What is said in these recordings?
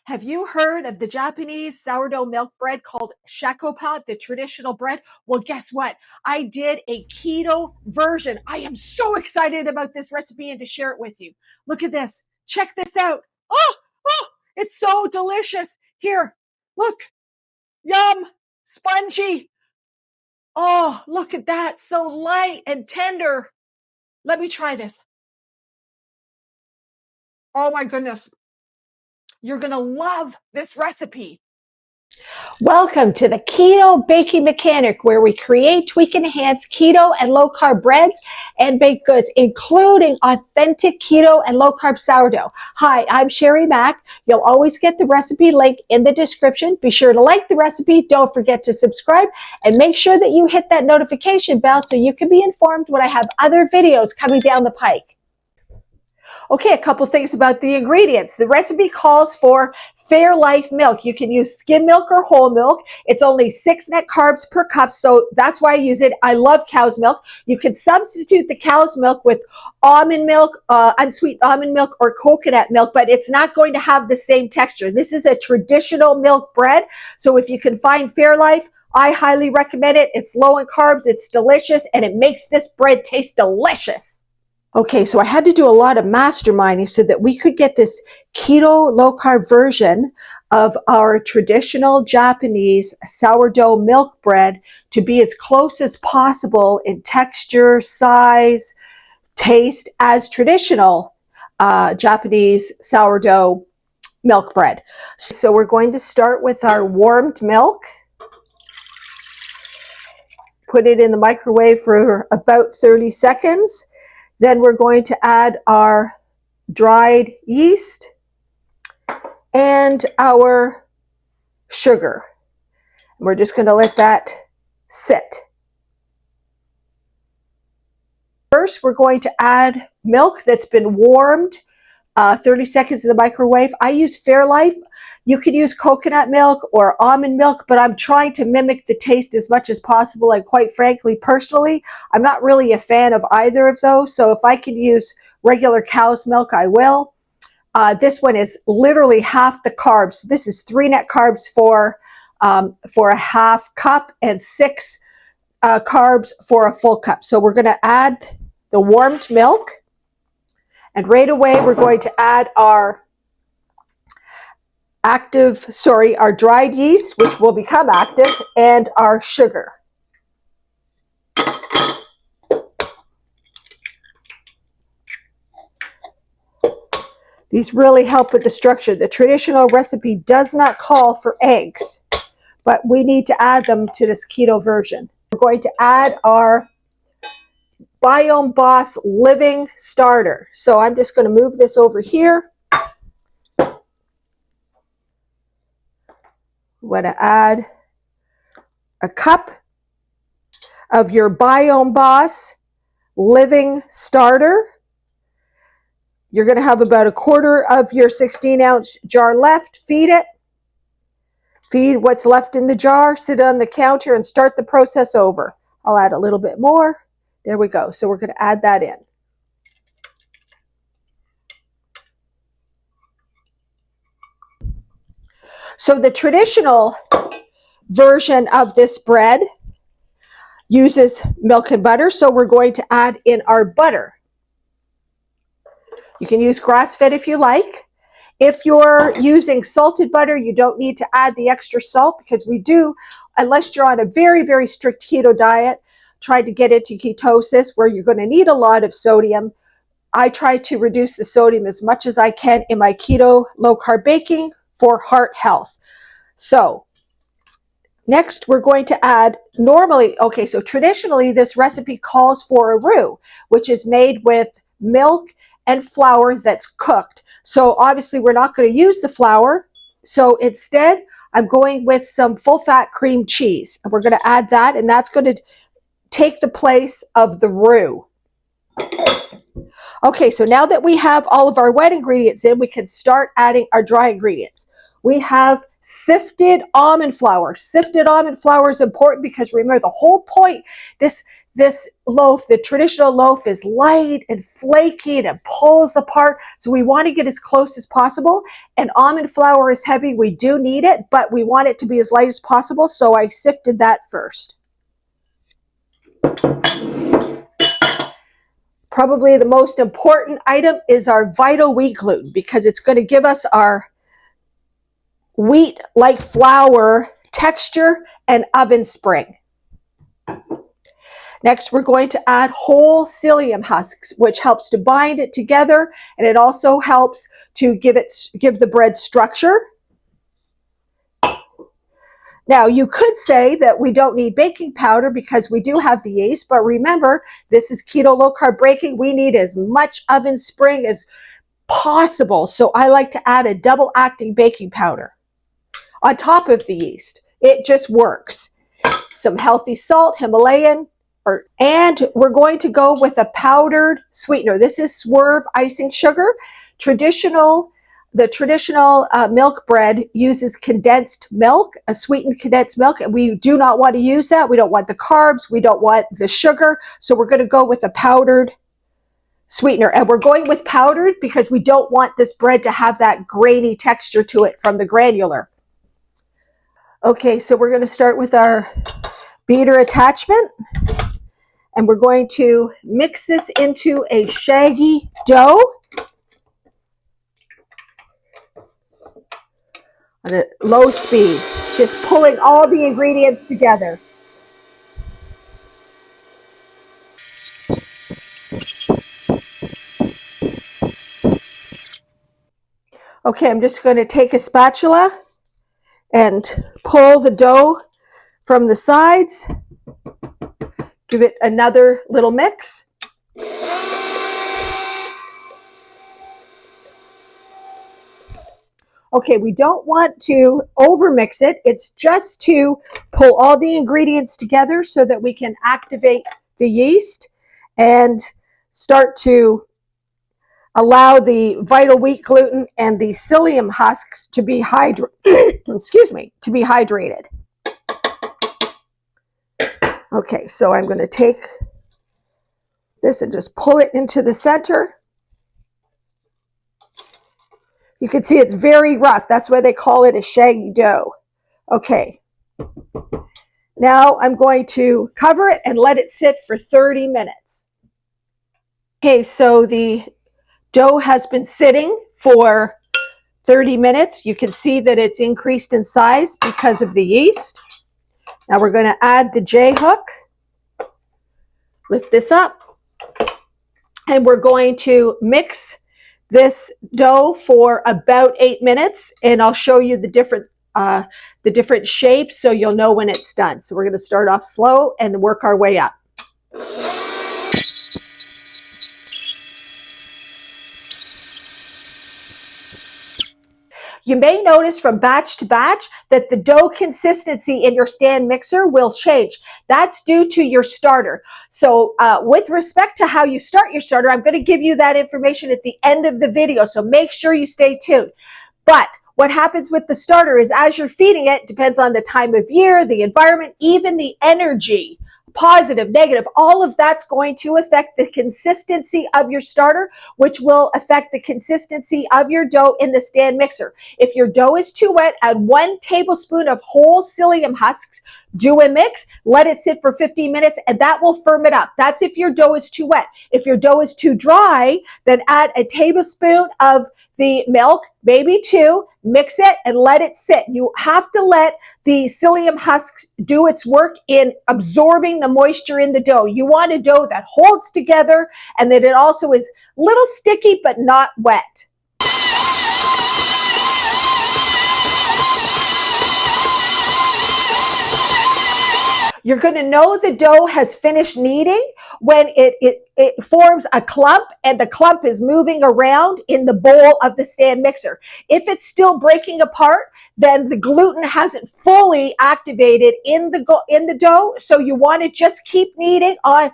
Have you heard of the Japanese sourdough milk bread called shakopa, the traditional bread? Well, guess what? I did a keto version. I am so excited about this recipe and to share it with you. Look at this. Check this out. Oh, it's so delicious. Here, look. Yum. Spongy. Oh, look at that. So light and tender. Let me try this. Oh my goodness. You're going to love this recipe. Welcome to the Keto Baking Mechanic, where we create, tweak, and enhance keto and low-carb breads and baked goods, including authentic keto and low-carb sourdough. Hi, I'm Sherry Mack. You'll always get the recipe link in the description. Be sure to like the recipe. Don't forget to subscribe and make sure that you hit that notification bell so you can be informed when I have other videos coming down the pike. Okay, a couple things about the ingredients. The recipe calls for Fairlife milk. You can use skim milk or whole milk. It's only 6 net carbs per cup, so that's why I use it. I love cow's milk. You can substitute the cow's milk with almond milk, unsweetened almond milk, or coconut milk, but it's not going to have the same texture. This is a traditional milk bread, so if you can find Fairlife, I highly recommend it. It's low in carbs, it's delicious, and it makes this bread taste delicious. Okay, so I had to do a lot of masterminding so that we could get this keto low-carb version of our traditional Japanese sourdough milk bread to be as close as possible in texture, size, taste as traditional Japanese sourdough milk bread. So we're going to start with our warmed milk. Put it in the microwave for about 30 seconds. Then we're going to add our dried yeast and our sugar. We're just going to let that sit. First, we're going to add milk that's been warmed 30 seconds in the microwave. I use Fairlife. You could use coconut milk or almond milk, but I'm trying to mimic the taste as much as possible. And quite frankly, personally, I'm not really a fan of either of those. So if I can use regular cow's milk, I will. This one is literally half the carbs. This is 3 net carbs for a half cup and 6 carbs for a full cup. So we're going to add the warmed milk. And right away, we're going to add our our dried yeast, which will become active, and our sugar. These really help with the structure. The traditional recipe does not call for eggs, but we need to add them to this keto version. We're going to add our Biome Boss Living Starter. So I'm just going to move this over here. I'm going to add a cup of your Biome Boss Living Starter. You're going to have about a quarter of your 16-ounce jar left. Feed it. Feed what's left in the jar. Sit it on the counter and start the process over. I'll add a little bit more. There we go. So we're going to add that in. So the traditional version of this bread uses milk and butter. So we're going to add in our butter. You can use grass-fed if you like. If you're using salted butter, you don't need to add the extra salt because we do, unless you're on a very, very strict keto diet, try to get into ketosis where you're going to need a lot of sodium. I try to reduce the sodium as much as I can in my keto low-carb baking for heart health. So next we're going to add so traditionally this recipe calls for a roux, which is made with milk and flour that's cooked. So obviously we're not going to use the flour. So instead I'm going with some full-fat cream cheese. And we're going to add that, and that's going to take the place of the roux. Okay, so now that we have all of our wet ingredients in, we can start adding our dry ingredients. We have sifted almond flour. Sifted almond flour is important because remember the whole point, this this loaf, the traditional loaf, is light and flaky and it pulls apart. So we want to get as close as possible. And almond flour is heavy. We do need it, but we want it to be as light as possible. So I sifted that first. Probably the most important item is our vital wheat gluten, because it's going to give us our wheat-like flour texture and oven spring. Next, we're going to add whole psyllium husks, which helps to bind it together, and it also helps to give the bread structure. Now, you could say that we don't need baking powder because we do have the yeast, but remember, this is keto low-carb baking. We need as much oven spring as possible, so I like to add a double-acting baking powder on top of the yeast. It just works. Some healthy salt, Himalayan, and we're going to go with a powdered sweetener. This is Swerve icing sugar. The traditional milk bread uses condensed milk, a sweetened condensed milk, and we do not want to use that. We don't want the carbs. We don't want the sugar. So we're going to go with a powdered sweetener. And we're going with powdered because we don't want this bread to have that grainy texture to it from the granular. Okay, so we're going to start with our beater attachment. And we're going to mix this into a shaggy dough on a low speed, just pulling all the ingredients together. Okay, I'm just going to take a spatula and pull the dough from the sides. Give it another little mix. Okay, we don't want to overmix it. It's just to pull all the ingredients together so that we can activate the yeast and start to allow the vital wheat gluten and the psyllium husks to be to be hydrated. Okay, so I'm going to take this and just pull it into the center. You can see it's very rough. That's why they call it a shaggy dough. Okay. Now I'm going to cover it and let it sit for 30 minutes. Okay, so the dough has been sitting for 30 minutes. You can see that it's increased in size because of the yeast. Now we're going to add the J-hook. Lift this up. And we're going to mix this dough for about 8 minutes. And I'll show you the different shapes so you'll know when it's done. So we're going to start off slow and work our way up. You may notice from batch to batch that the dough consistency in your stand mixer will change. That's due to your starter. So with respect to how you start your starter, I'm going to give you that information at the end of the video. So make sure you stay tuned. But what happens with the starter is as you're feeding it, depends on the time of year, the environment, even the energy, positive, negative, all of that's going to affect the consistency of your starter, which will affect the consistency of your dough in the stand mixer. If your dough is too wet, add 1 tablespoon of whole psyllium husks, do a mix, let it sit for 15 minutes, and that will firm it up. That's if your dough is too wet. If your dough is too dry, then add a tablespoon of the milk, maybe 2, mix it and let it sit. You have to let the psyllium husks do its work in absorbing the moisture in the dough. You want a dough that holds together and that it also is a little sticky but not wet. You're going to know the dough has finished kneading when it it forms a clump, and the clump is moving around in the bowl of the stand mixer. If it's still breaking apart, then the gluten hasn't fully activated in the dough. So you want to just keep kneading on,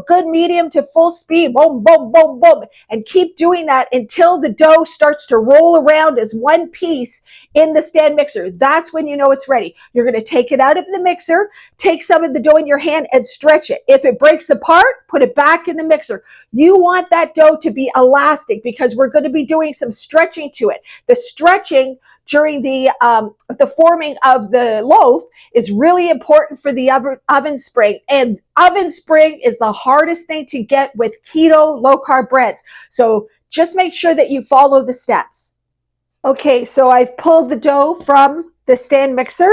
good medium to full speed, boom, boom, boom, boom, and keep doing that until the dough starts to roll around as one piece in the stand mixer. That's when you know it's ready. You're going to take it out of the mixer, take some of the dough in your hand and stretch it. If it breaks apart, put it back in the mixer. You want that dough to be elastic because we're going to be doing some stretching to it. The stretching during the forming of the loaf is really important for the oven spring. And oven spring is the hardest thing to get with keto low-carb breads. So just make sure that you follow the steps. Okay, so I've pulled the dough from the stand mixer.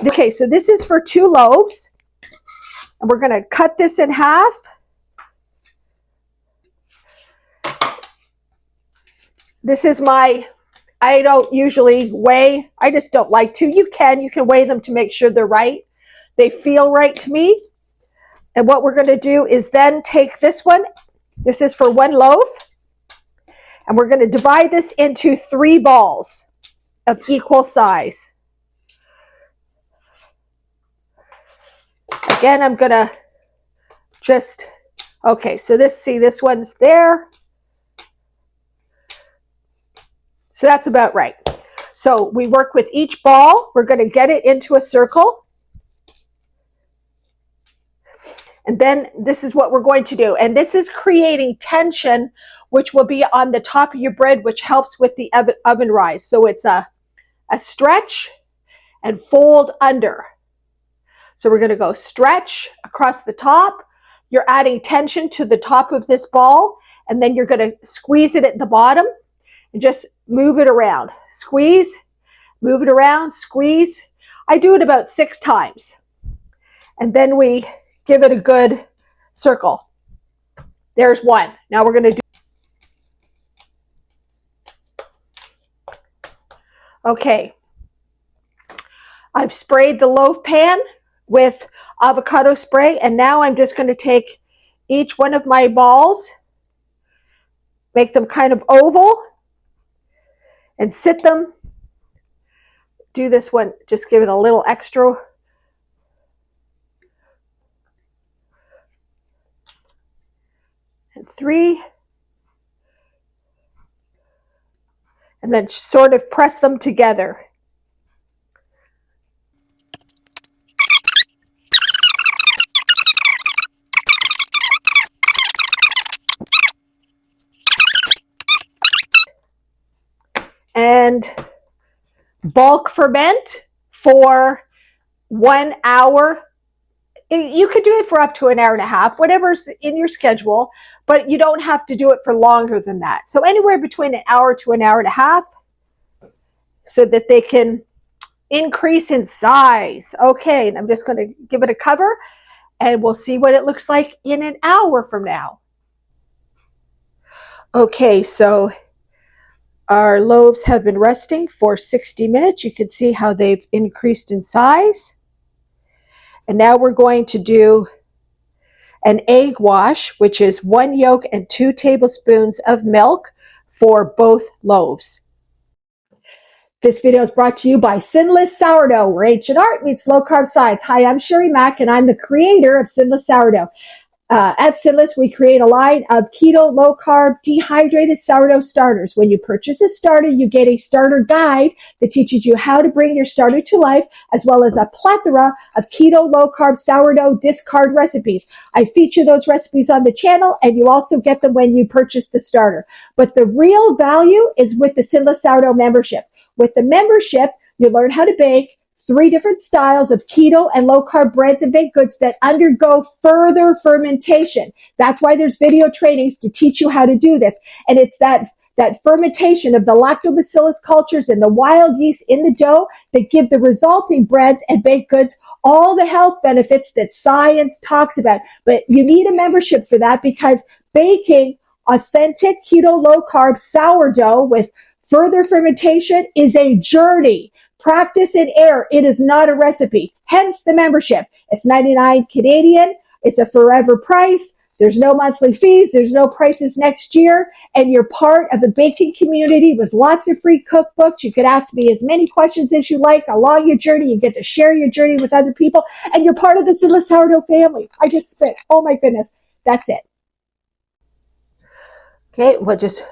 Okay, so this is for 2 loaves. And we're going to cut this in half. This is I don't usually weigh. I just don't like to. You can weigh them to make sure they're right. They feel right to me. And what we're going to do is then take this one. This is for 1 loaf. And we're going to divide this into 3 balls of equal size. Again, I'm going to just, okay, so this one's there. So that's about right. So we work with each ball. We're going to get it into a circle. And then this is what we're going to do. And this is creating tension, which will be on the top of your bread, which helps with the oven rise. So it's a stretch and fold under. So we're going to go stretch across the top. You're adding tension to the top of this ball, and then you're going to squeeze it at the bottom and just move it around. Squeeze, move it around, squeeze. I do it about 6 times. And then we give it a good circle. There's 1. Now we're going to do. Okay. I've sprayed the loaf pan with avocado spray, and now I'm just going to take each one of my balls, make them kind of oval, and sit them. Do this one, just give it a little extra. And 3. And then sort of press them together. And bulk ferment for 1 hour. You could do it for up to an hour and a half, whatever's in your schedule, but you don't have to do it for longer than that. So anywhere between an hour to an hour and a half, so that they can increase in size. Okay, and I'm just going to give it a cover, and we'll see what it looks like in an hour from now. Okay, so our loaves have been resting for 60 minutes. You can see how they've increased in size. And now we're going to do an egg wash, which is 1 yolk and 2 tablespoons of milk for both loaves. This video is brought to you by Sinless Sourdough, where ancient art meets low-carb science. Hi, I'm Sherry Mack, and I'm the creator of Sinless Sourdough. At Sinless, we create a line of keto, low-carb, dehydrated sourdough starters. When you purchase a starter, you get a starter guide that teaches you how to bring your starter to life, as well as a plethora of keto, low-carb, sourdough discard recipes. I feature those recipes on the channel, and you also get them when you purchase the starter. But the real value is with the Sinless Sourdough membership. With the membership, you learn how to bake 3 different styles of keto and low-carb breads and baked goods that undergo further fermentation. That's why there's video trainings to teach you how to do this. And it's that fermentation of the lactobacillus cultures and the wild yeast in the dough that give the resulting breads and baked goods all the health benefits that science talks about. But you need a membership for that, because baking authentic keto low-carb sourdough with further fermentation is a journey. Practice and error. It is not a recipe. Hence the membership. It's $99 Canadian. It's a forever price. There's no monthly fees. There's no prices next year. And you're part of the baking community with lots of free cookbooks. You could ask me as many questions as you like along your journey. You get to share your journey with other people. And you're part of the Sourdough family. I just spit. Oh my goodness. That's it. Okay, we'll just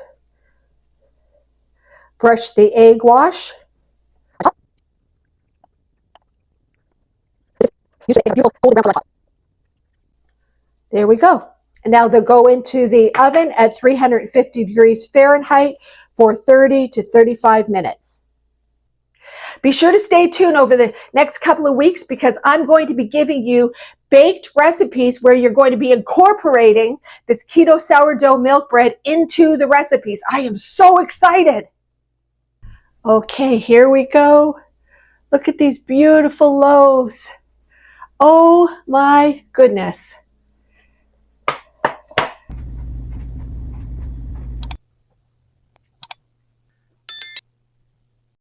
brush the egg wash. There we go. And now they'll go into the oven at 350 degrees Fahrenheit for 30 to 35 minutes. Be sure to stay tuned over the next couple of weeks because I'm going to be giving you baked recipes where you're going to be incorporating this keto sourdough milk bread into the recipes. I am so excited. Okay, here we go. Look at these beautiful loaves. Oh my goodness.